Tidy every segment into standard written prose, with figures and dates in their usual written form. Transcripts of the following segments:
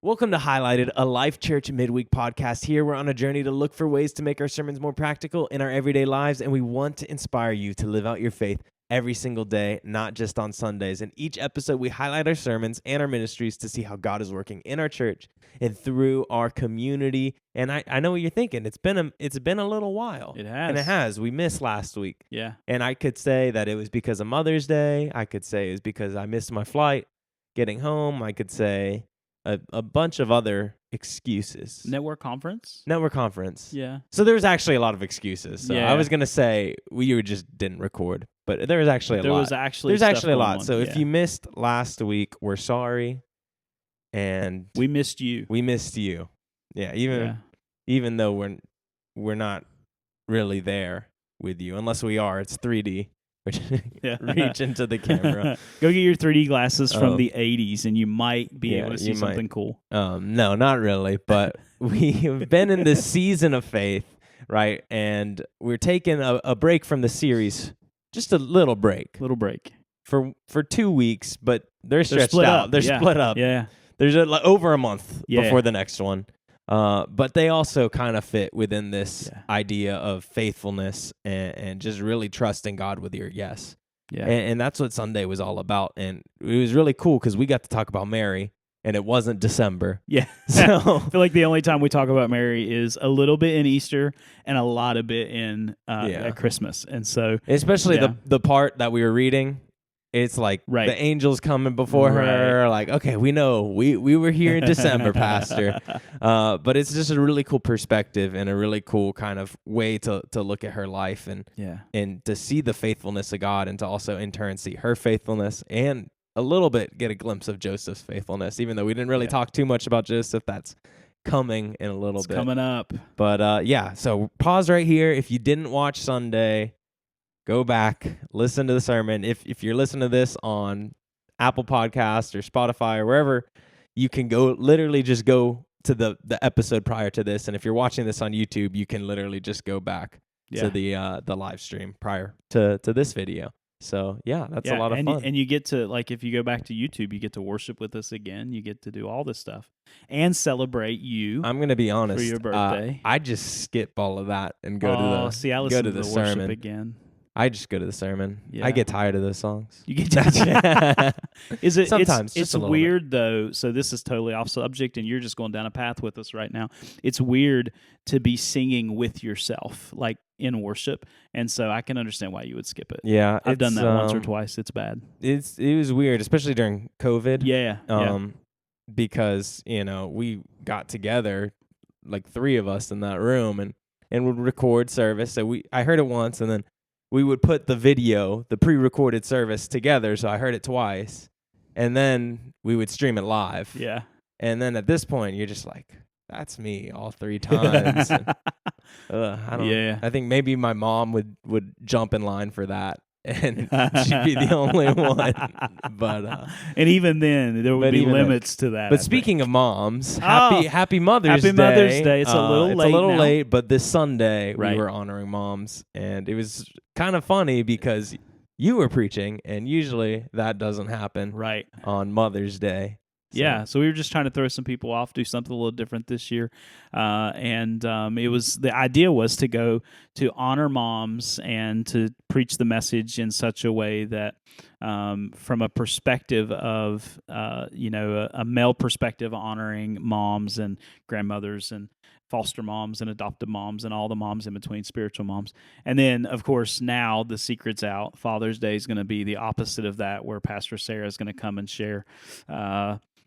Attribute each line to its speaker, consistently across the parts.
Speaker 1: Welcome to Highlighted, a Life Church Midweek Podcast. Here we're on a journey to look for ways to make our sermons more practical in our everyday lives, and we want to inspire you to live out your faith every single day, not just on Sundays. In each episode, we highlight our sermons and our ministries to see how God is working in our church and through our community. And I know what you're thinking. It's been a little while.
Speaker 2: It has.
Speaker 1: And it has. We missed last week.
Speaker 2: Yeah.
Speaker 1: And I could say that it was because of Mother's Day. I could say it was because I missed my flight getting home. I could say a bunch of other excuses.
Speaker 2: Network conference?
Speaker 1: Yeah. So there was actually a lot of excuses. So
Speaker 2: Yeah.
Speaker 1: I was going to say we just didn't record, but there was actually a lot.
Speaker 2: There's
Speaker 1: There's actually a lot.
Speaker 2: on.
Speaker 1: So
Speaker 2: Yeah.
Speaker 1: if you missed last week, we're sorry. And
Speaker 2: We missed you.
Speaker 1: we missed you. Yeah, even though we're not really there with you, unless we are. It's 3D. Which reach into the camera.
Speaker 2: Go get your 3D glasses from the 80s, and you might be able to see
Speaker 1: you might.
Speaker 2: something cool.
Speaker 1: No, not really. But we've been in this season of faith, right? And we're taking a break from the series, just a little break
Speaker 2: Little break.
Speaker 1: for 2 weeks, but they're stretched
Speaker 2: split
Speaker 1: out.
Speaker 2: up.
Speaker 1: They're
Speaker 2: Yeah.
Speaker 1: split up.
Speaker 2: Yeah.
Speaker 1: There's over a month
Speaker 2: Yeah.
Speaker 1: before the next one. But they also kind of fit within this idea of faithfulness and just really trusting God with your yes.
Speaker 2: Yeah.
Speaker 1: And that's what Sunday was all about. And it was really cool because we got to talk about Mary, and it wasn't December.
Speaker 2: Yeah.
Speaker 1: So
Speaker 2: I feel like the only time we talk about Mary is a little bit in Easter and a lot of it in at Christmas. And so,
Speaker 1: especially the part that we were reading, it's like the angels coming before her. Like, okay, we know we were here in December, Pastor. But it's just a really cool perspective and a really cool kind of way to look at her life and to see the faithfulness of God, and to also in turn see her faithfulness and a little bit get a glimpse of Joseph's faithfulness, even though we didn't really talk too much about Joseph. That's coming in a little bit.
Speaker 2: Coming up.
Speaker 1: But so pause right here. If you didn't watch Sunday, go back, listen to the sermon. If you're listening to this on Apple Podcasts or Spotify or wherever, you can literally just go to the episode prior to this. And if you're watching this on YouTube, you can literally just go back to the live stream prior to this video. So, that's a lot of fun.
Speaker 2: And you get to, like, if you go back to YouTube, you get to worship with us again. You get to do all this stuff and celebrate you.
Speaker 1: I'm going to be honest.
Speaker 2: For your birthday.
Speaker 1: I just skip all of that and go to the
Speaker 2: sermon
Speaker 1: sermon
Speaker 2: again.
Speaker 1: I just go to the sermon.
Speaker 2: Yeah.
Speaker 1: I get tired of those songs.
Speaker 2: You get tired.
Speaker 1: Sometimes
Speaker 2: it's weird though. So this is totally off subject, and you're just going down a path with us right now. It's weird to be singing with yourself, like in worship, and so I can understand why you would skip it.
Speaker 1: Yeah,
Speaker 2: I've done that once or twice. It's bad.
Speaker 1: It was weird, especially during COVID.
Speaker 2: Yeah.
Speaker 1: Because we got together, like 3 of us in that room, and would record service. So I heard it once, and then we would put the pre-recorded service together, so I heard it twice, and then we would stream it live.
Speaker 2: Yeah.
Speaker 1: And then at this point, you're just like, that's me all 3 times. I think maybe my mom would jump in line for that, and she'd be the only one. But
Speaker 2: and even then, there would be limits to that.
Speaker 1: But speaking of moms, happy Mother's Day.
Speaker 2: Happy Mother's Day. It's a little late.
Speaker 1: It's a little
Speaker 2: now.
Speaker 1: late, but this Sunday we were honoring moms, and it was kind of funny because you were preaching, and usually that doesn't happen on Mother's Day.
Speaker 2: So we were just trying to throw some people off, do something a little different this year, and the idea was to go to honor moms and to preach the message in such a way that, from a perspective of a male perspective, honoring moms and grandmothers and foster moms and adoptive moms and all the moms in between, spiritual moms. And then, of course, now the secret's out. Father's Day is going to be the opposite of that, where Pastor Sarah is going to come and share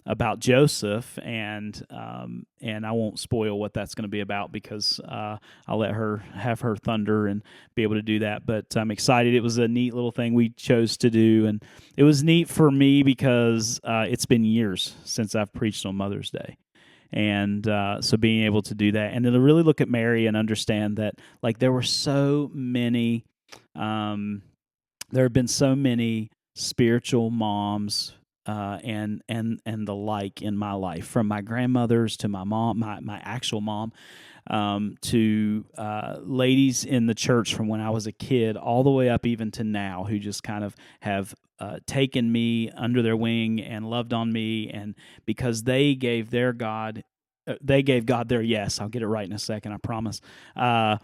Speaker 2: about Joseph, and I won't spoil what that's going to be about because I'll let her have her thunder and be able to do that. But I'm excited. It was a neat little thing we chose to do, and it was neat for me because it's been years since I've preached on Mother's Day. And so being able to do that, and then to really look at Mary and understand that, like, there were so many, there have been so many spiritual moms and the like in my life, from my grandmothers to my mom, my actual mom, to ladies in the church from when I was a kid all the way up even to now, who just kind of have taken me under their wing and loved on me, and because they gave their God. They gave God their yes. I'll get it right in a second, I promise. I'm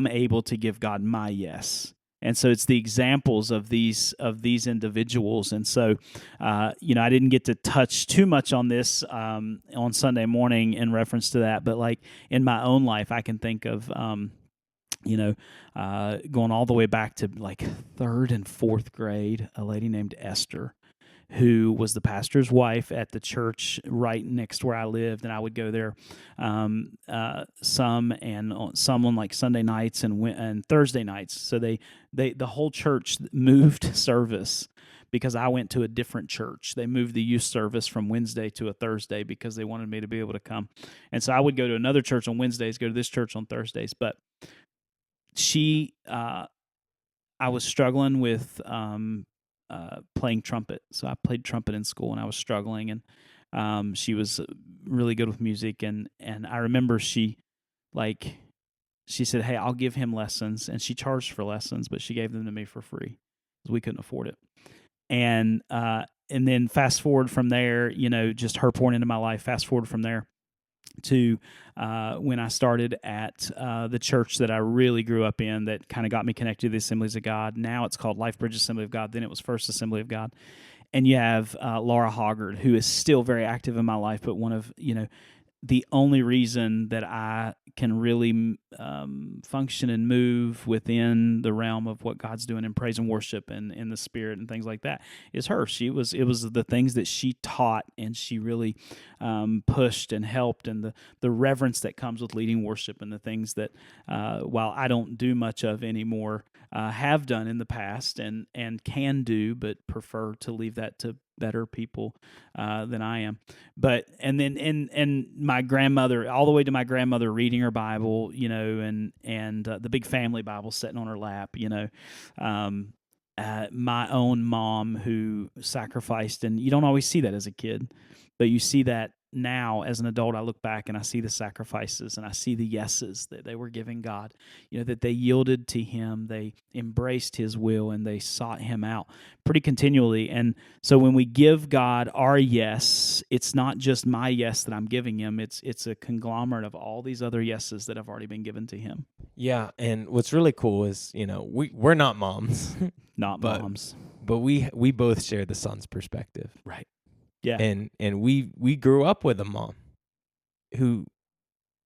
Speaker 2: able to give God my yes. And so it's the examples of these individuals. And so, I didn't get to touch too much on this on Sunday morning in reference to that. But like in my own life, I can think of, going all the way back to like 3rd and 4th grade, a lady named Esther, who was the pastor's wife at the church right next to where I lived, and I would go there some on like Sunday nights and Thursday nights. So the whole church moved service because I went to a different church. They moved the youth service from Wednesday to a Thursday because they wanted me to be able to come. And so I would go to another church on Wednesdays, go to this church on Thursdays. But I was struggling with playing trumpet. So I played trumpet in school, and I was struggling, and she was really good with music, and I remember she said, "Hey, I'll give him lessons," and she charged for lessons, but she gave them to me for free because we couldn't afford it. And then fast forward from there, just her pouring into my life. Fast forward from there to when I started at the church that I really grew up in, that kind of got me connected to the Assemblies of God. Now it's called Life Bridge Assembly of God. Then it was First Assembly of God. And you have Laura Hoggard, who is still very active in my life, but one of, the only reason that I can really function and move within the realm of what God's doing in praise and worship and in the Spirit and things like that is her. It was the things that she taught, and she really pushed and helped, and the reverence that comes with leading worship, and the things that while I don't do much of anymore, have done in the past and can do, but prefer to leave that to better people than I am. But and then and my grandmother, all the way to my grandmother reading her Bible, and the big family Bible sitting on her lap, my own mom who sacrificed, and you don't always see that as a kid, but you see that now as an adult. I look back and I see the sacrifices, and I see the yeses that they were giving God, that they yielded to Him, they embraced His will, and they sought Him out pretty continually. And so when we give God our yes, it's not just my yes that I'm giving Him, it's a conglomerate of all these other yeses that have already been given to Him.
Speaker 1: Yeah, and what's really cool is, we're not moms.
Speaker 2: Moms.
Speaker 1: But we both share the son's perspective.
Speaker 2: Right. Yeah.
Speaker 1: And we grew up with a mom who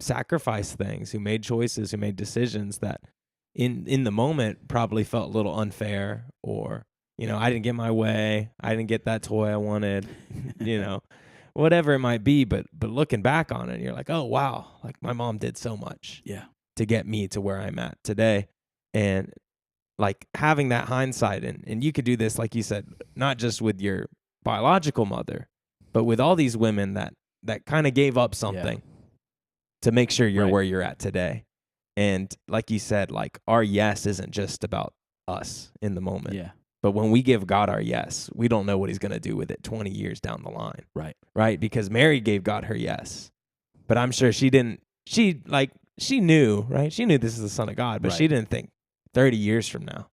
Speaker 1: sacrificed things, who made choices, who made decisions that in the moment probably felt a little unfair, or, I didn't get my way, I didn't get that toy I wanted, whatever it might be. But looking back on it, you're like, oh, wow, like my mom did so much to get me to where I'm at today. And like having that hindsight, and you could do this, like you said, not just with your biological mother, but with all these women that kind of gave up something to make sure you're where you're at today. And like you said, like our yes isn't just about us in the moment.
Speaker 2: Yeah.
Speaker 1: But when we give God our yes, we don't know what He's going to do with it 20 years down the line. Right? Because Mary gave God her yes. But I'm sure she knew, right? She knew this is the Son of God, but she didn't think 30 years from now.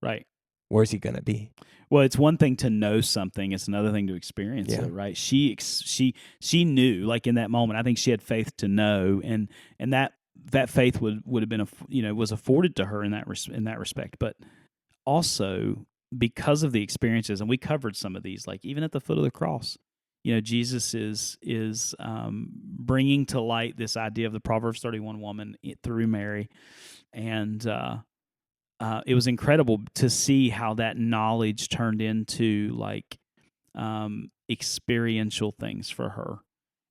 Speaker 2: Right.
Speaker 1: Where's He going to be?
Speaker 2: Well, it's one thing to know something; it's another thing to experience it, right? She knew, like in that moment. I think she had faith to know, and that faith would have been was afforded to her in that respect. But also because of the experiences, and we covered some of these, like even at the foot of the cross, Jesus is bringing to light this idea of the Proverbs 31 woman through Mary, and it was incredible to see how that knowledge turned into like experiential things for her.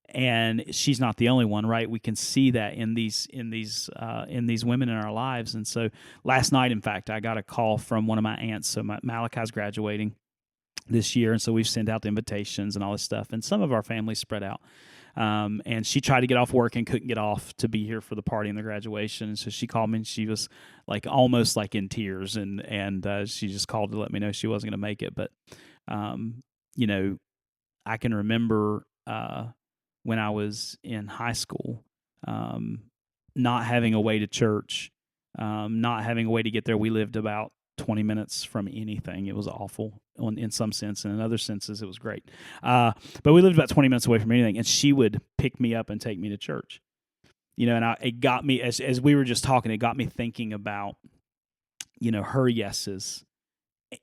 Speaker 2: And she's not the only one, right? We can see that in these women in our lives. And so last night, in fact, I got a call from one of my aunts. So Malachi's graduating this year, and so we've sent out the invitations and all this stuff. And some of our families spread out. And she tried to get off work and couldn't get off to be here for the party and the graduation. And so she called me, and she was like almost like in tears, and she just called to let me know she wasn't going to make it. But I can remember when I was in high school, not having a way to church, not having a way to get there. We lived about 20 minutes from anything. It was awful in some sense, and in other senses, it was great. But we lived about 20 minutes away from anything, and she would pick me up and take me to church. And it got me, as we were just talking, it got me thinking about, her yeses,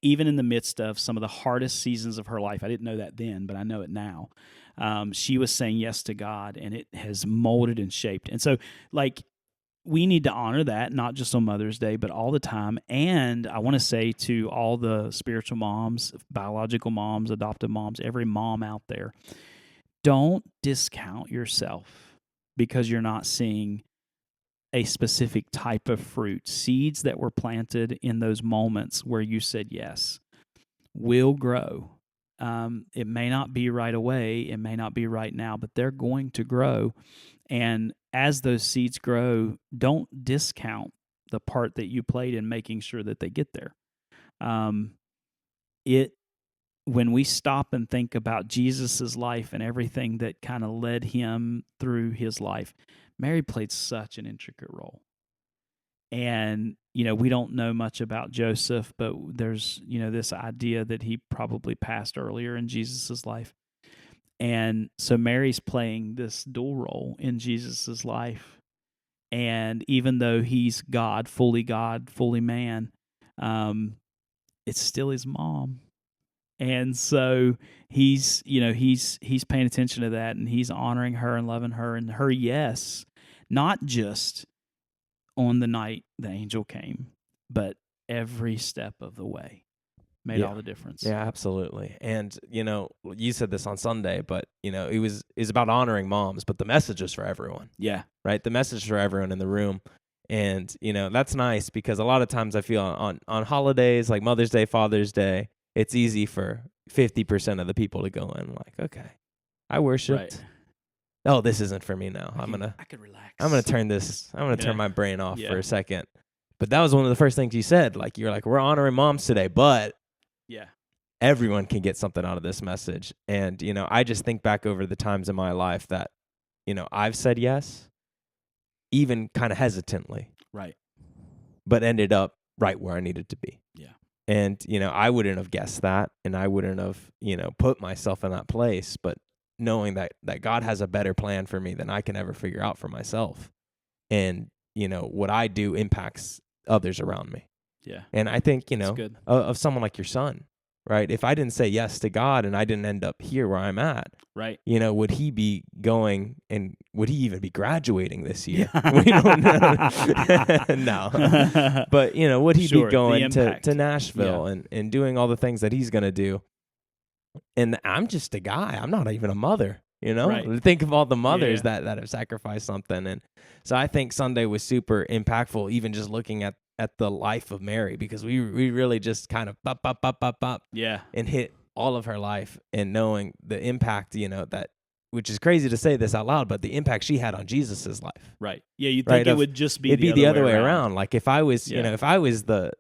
Speaker 2: even in the midst of some of the hardest seasons of her life. I didn't know that then, but I know it now. She was saying yes to God, and it has molded and shaped. And so, we need to honor that, not just on Mother's Day, but all the time. And I want to say to all the spiritual moms, biological moms, adoptive moms, every mom out there, don't discount yourself because you're not seeing a specific type of fruit. Seeds that were planted in those moments where you said yes will grow. It may not be right away. It may not be right now, but they're going to grow. And as those seeds grow, don't discount the part that you played in making sure that they get there. When we stop and think about Jesus's life and everything that kind of led him through his life, Mary played such an intricate role. And, we don't know much about Joseph, but there's, this idea that he probably passed earlier in Jesus's life. And so Mary's playing this dual role in Jesus's life. And even though he's God, fully man, it's still his mom. And so he's paying attention to that, and he's honoring her and loving her, and her yes, not just on the night the angel came, but every step of the way made all the difference.
Speaker 1: Yeah, absolutely. And, you said this on Sunday, but, it was about honoring moms, but the message is for everyone.
Speaker 2: Yeah.
Speaker 1: Right? The message for everyone in the room. And, that's nice because a lot of times I feel on holidays like Mother's Day, Father's Day, it's easy for 50% of the people to go in like, okay, I worshiped.
Speaker 2: Right.
Speaker 1: Oh, this isn't for me now. I
Speaker 2: could relax.
Speaker 1: I'm going to turn my brain off for a second. But that was one of the first things you said. Like, you're like, we're honoring moms today, but everyone can get something out of this message. And, I just think back over the times in my life that, I've said yes, even kind of hesitantly.
Speaker 2: Right.
Speaker 1: But ended up right where I needed to be.
Speaker 2: Yeah.
Speaker 1: And, I wouldn't have guessed that, and I wouldn't have, put myself in that place. But knowing that God has a better plan for me than I can ever figure out for myself. And, what I do impacts others around me.
Speaker 2: Yeah.
Speaker 1: And I think,
Speaker 2: good.
Speaker 1: Of someone like your son, right? If I didn't say yes to God and I didn't end up here where I'm at,
Speaker 2: right?
Speaker 1: Would he be going, and would he even be graduating this year? We don't know. No. But, would he be going to Nashville and doing all the things that he's going to do? And I'm just a guy. I'm not even a mother, Right. Think of all the mothers that have sacrificed something. And so I think Sunday was super impactful, even just looking at the life of Mary, because we really just kind of and hit all of her life, and knowing the impact, that, which is crazy to say this out loud, but the impact she had on Jesus's life.
Speaker 2: Right. Yeah. You'd think it would just be
Speaker 1: the other way around. Like if I was, if I was the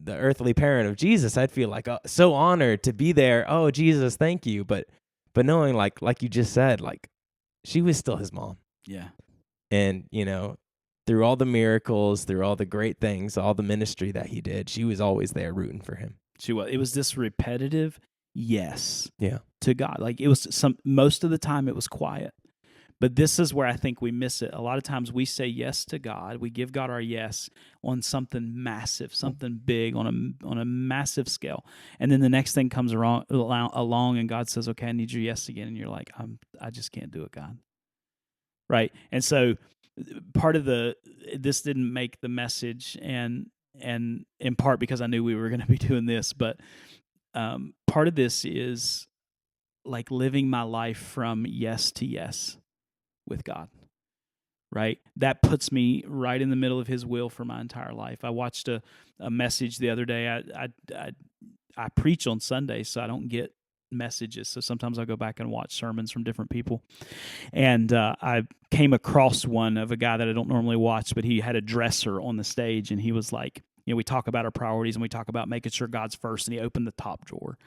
Speaker 1: earthly parent of Jesus, I'd feel like so honored to be there. Oh, Jesus, thank you. But knowing like you just said, like she was still his mom.
Speaker 2: Yeah.
Speaker 1: And, through all the miracles, through all the great things, all the ministry that he did, she was always there rooting for him.
Speaker 2: She was. It was this repetitive yes
Speaker 1: to
Speaker 2: God. Like it was most of the time it was quiet. But this is where I think we miss it. A lot of times we say yes to God. We give God our yes on something massive, something big, on a massive scale. And then the next thing comes along and God says, okay, I need your yes again. And you're like, I just can't do it, God. Right? And so part of this didn't make the message, and in part because I knew we were going to be doing this, but part of this is like living my life from yes to yes with God, right? That puts me right in the middle of his will for my entire life. I watched a message the other day. I preach on Sundays, so I don't get messages. So sometimes I'll go back and watch sermons from different people. And I came across one of a guy that I don't normally watch, but he had a dresser on the stage, and he was like, we talk about our priorities and we talk about making sure God's first, and he opened the top drawer.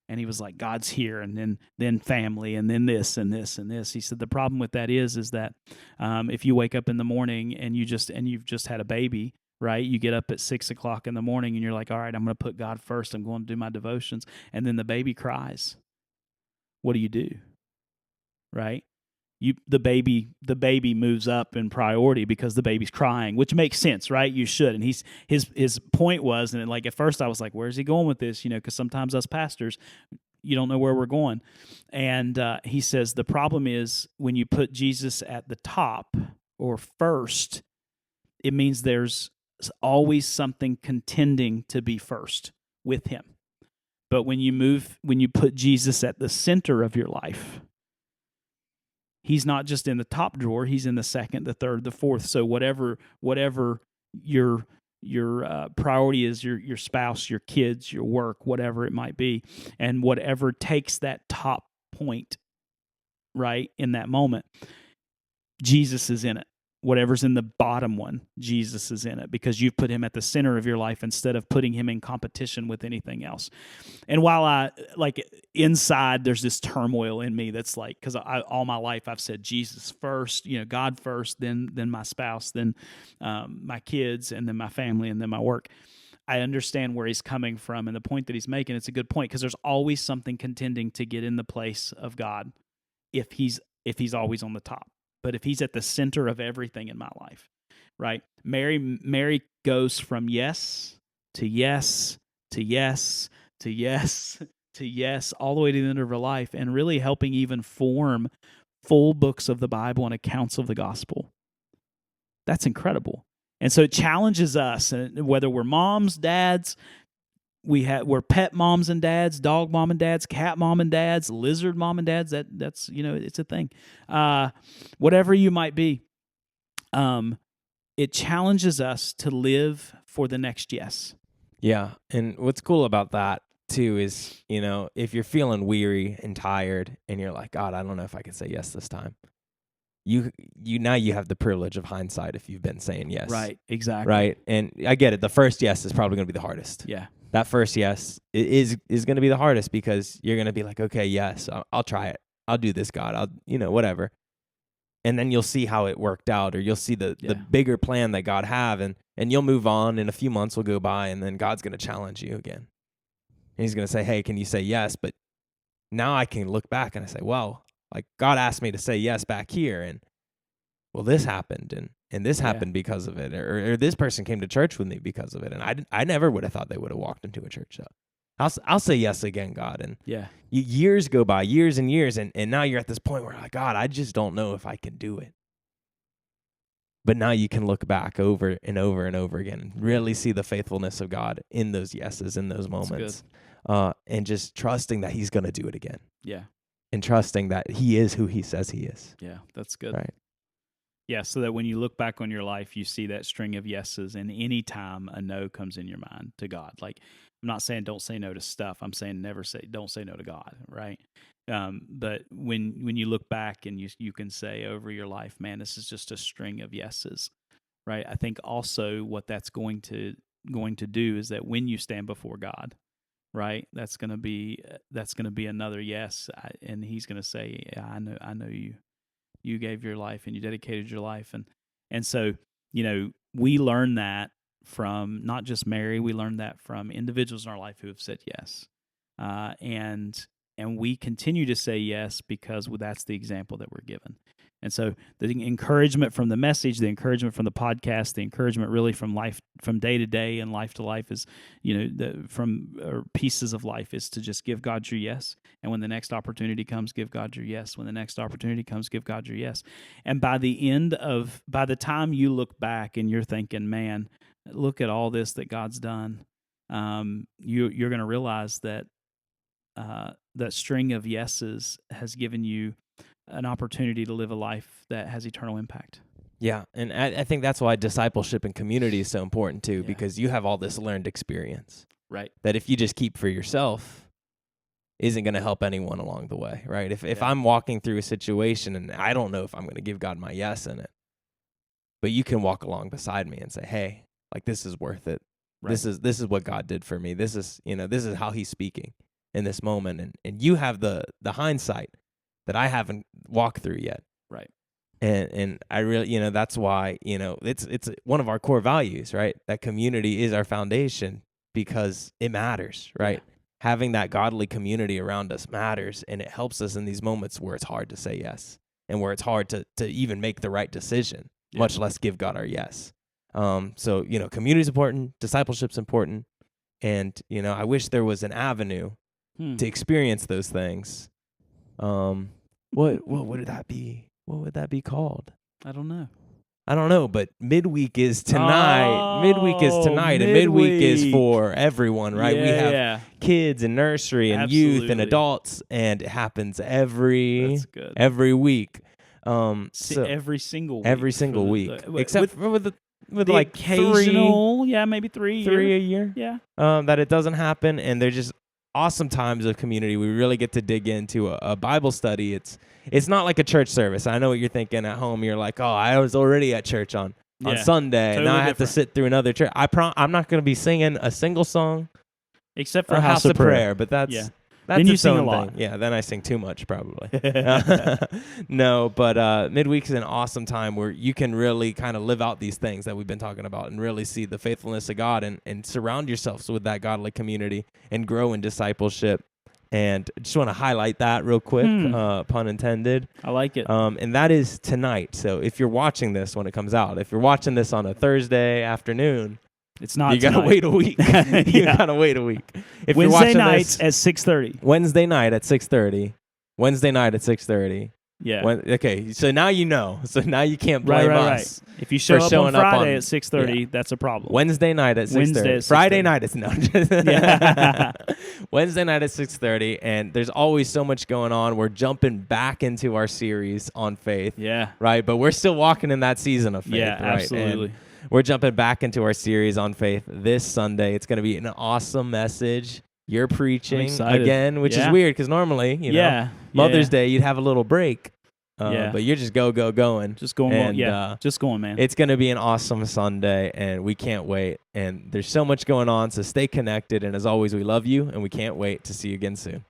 Speaker 2: And he was like, God's here, and then family, and then this and this and this. He said the problem with that is that if you wake up in the morning and you've just had a baby, right? You get up at 6 o'clock in the morning and you're like, all right, I'm going to put God first. I'm going to do my devotions. And then the baby cries. What do? Right? The baby moves up in priority because the baby's crying, which makes sense, right? You should. And his point was, and like at first I was like, where's he going with this? Because sometimes us pastors, you don't know where we're going. And he says the problem is when you put Jesus at the top or first, it means there's always something contending to be first with him. But when you put Jesus at the center of your life, he's not just in the top drawer, he's in the second, the third, the fourth. So whatever your priority is, your spouse, your kids, your work, whatever it might be, and whatever takes that top point, right, in that moment, Jesus is in it. Whatever's in the bottom one, Jesus is in it because you've put him at the center of your life instead of putting him in competition with anything else. And while inside there's this turmoil in me that's like, because all my life I've said Jesus first, God first, then my spouse, then my kids, and then my family, and then my work. I understand where he's coming from, and the point that he's making, it's a good point, because there's always something contending to get in the place of God if he's always on the top. But if he's at the center of everything in my life, right? Mary goes from yes to yes to yes to yes to yes, all the way to the end of her life, and really helping even form full books of the Bible and accounts of the gospel. That's incredible. And so it challenges us, whether we're moms, dads, we're pet moms and dads, dog mom and dads, cat mom and dads, lizard mom and dads. That's it's a thing. Whatever you might be, it challenges us to live for the next yes.
Speaker 1: Yeah, and what's cool about that too is, if you're feeling weary and tired, and you're like, God, I don't know if I can say yes this time. You now you have the privilege of hindsight if you've been saying yes.
Speaker 2: Right. Exactly.
Speaker 1: Right, and I get it. The first yes is probably going to be the hardest.
Speaker 2: Yeah.
Speaker 1: That first yes is going to be the hardest because you're going to be like, okay, yes, I'll try it. I'll do this, God. I'll, whatever. And then you'll see how it worked out, or you'll see the bigger plan that God have, and you'll move on, and a few months will go by, and then God's going to challenge you again. And he's going to say, hey, can you say yes? But now I can look back and I say, well, like God asked me to say yes back here, and well, this happened, and this happened because of it, or this person came to church with me because of it, and I never would have thought they would have walked into a church. So I'll say yes again, God, and years go by, years and years, and now you're at this point where like, God, I just don't know if I can do it. But now you can look back over and over and over again and really see the faithfulness of God in those yeses, in those moments, and just trusting that he's going to do it again.
Speaker 2: Yeah.
Speaker 1: And trusting that he is who he says he is.
Speaker 2: Yeah, that's good.
Speaker 1: Right.
Speaker 2: Yeah, so that when you look back on your life, you see that string of yeses, and any time a no comes in your mind to God. Like, I'm not saying don't say no to stuff. I'm saying don't say no to God, right? But when you look back and you can say over your life, man, this is just a string of yeses, right? I think also what that's going to do is that when you stand before God, right, that's going to be another yes, and He's going to say, yeah, I know you. You gave your life and you dedicated your life, and so we learn that from not just Mary. We learned that from individuals in our life who have said yes, and we continue to say yes because that's the example that we're given. And so the encouragement from the message, the encouragement from the podcast, the encouragement really from life, from day to day and life to life is, from pieces of life is to just give God your yes. And when the next opportunity comes, give God your yes. When the next opportunity comes, give God your yes. And by the time you look back and you're thinking, man, look at all this that God's done, you're going to realize that that string of yeses has given you an opportunity to live a life that has eternal impact.
Speaker 1: Yeah, and I think that's why discipleship and community is so important too, because you have all this learned experience.
Speaker 2: Right.
Speaker 1: That if you just keep for yourself, isn't going to help anyone along the way, right? If I'm walking through a situation and I don't know if I'm going to give God my yes in it, but you can walk along beside me and say, hey, like this is worth it. Right. This is what God did for me. This is how He's speaking in this moment, and you have the hindsight that I haven't walked through yet.
Speaker 2: Right.
Speaker 1: And I really, that's why, it's one of our core values, right? That community is our foundation because it matters, right? Yeah. Having that godly community around us matters, and it helps us in these moments where it's hard to say yes and where it's hard to even make the right decision, much less give God our yes. So, community is important, discipleship's important, and, I wish there was an avenue to experience those things. What would that be? What would that be called?
Speaker 2: I don't
Speaker 1: know, but midweek is tonight. Midweek is tonight, and midweek is for everyone, right?
Speaker 2: Yeah,
Speaker 1: we have kids and nursery and youth and adults, and it happens every week.
Speaker 2: So every single week,
Speaker 1: except with
Speaker 2: the
Speaker 1: like
Speaker 2: occasional, maybe three
Speaker 1: a year.
Speaker 2: Yeah,
Speaker 1: that it doesn't happen, and they're just awesome times of community. We really get to dig into a Bible study. It's not like a church service. I know what you're thinking at home. You're like, oh, I was already at church on Sunday. Totally now I have to sit through another church. I'm not going to be singing a single song
Speaker 2: except for House of Prayer.
Speaker 1: But that's
Speaker 2: then you sing a lot.
Speaker 1: Thing. Yeah, then I sing too much probably. No, but midweek is an awesome time where you can really kind of live out these things that we've been talking about and really see the faithfulness of God and surround yourselves with that godly community and grow in discipleship. And I just want to highlight that real quick, pun intended.
Speaker 2: I like it.
Speaker 1: And that is tonight. So if you're watching this when it comes out, if you're watching this on a Thursday afternoon,
Speaker 2: it's not.
Speaker 1: You gotta wait a week. You gotta wait a week.
Speaker 2: If Wednesday nights at 6:30.
Speaker 1: Wednesday night at 6:30. Wednesday night at 6:30.
Speaker 2: Yeah.
Speaker 1: Okay. So now you know. So now you can't blame us.
Speaker 2: Right. If you show up on Friday at 6:30, that's a problem.
Speaker 1: Wednesday night at 6:30. Friday night is no. Wednesday night at 6:30, and there's always so much going on. We're jumping back into our series on faith.
Speaker 2: Yeah.
Speaker 1: Right. But we're still walking in that season of faith.
Speaker 2: Yeah.
Speaker 1: Right?
Speaker 2: Absolutely.
Speaker 1: And we're jumping back into our series on faith this Sunday. It's going to be an awesome message. You're preaching again, which is weird because normally, Mother's Day, you'd have a little break. But you're just going.
Speaker 2: Just going, just going, man.
Speaker 1: It's going to be an awesome Sunday, and we can't wait. And there's so much going on, so stay connected. And as always, we love you, and we can't wait to see you again soon.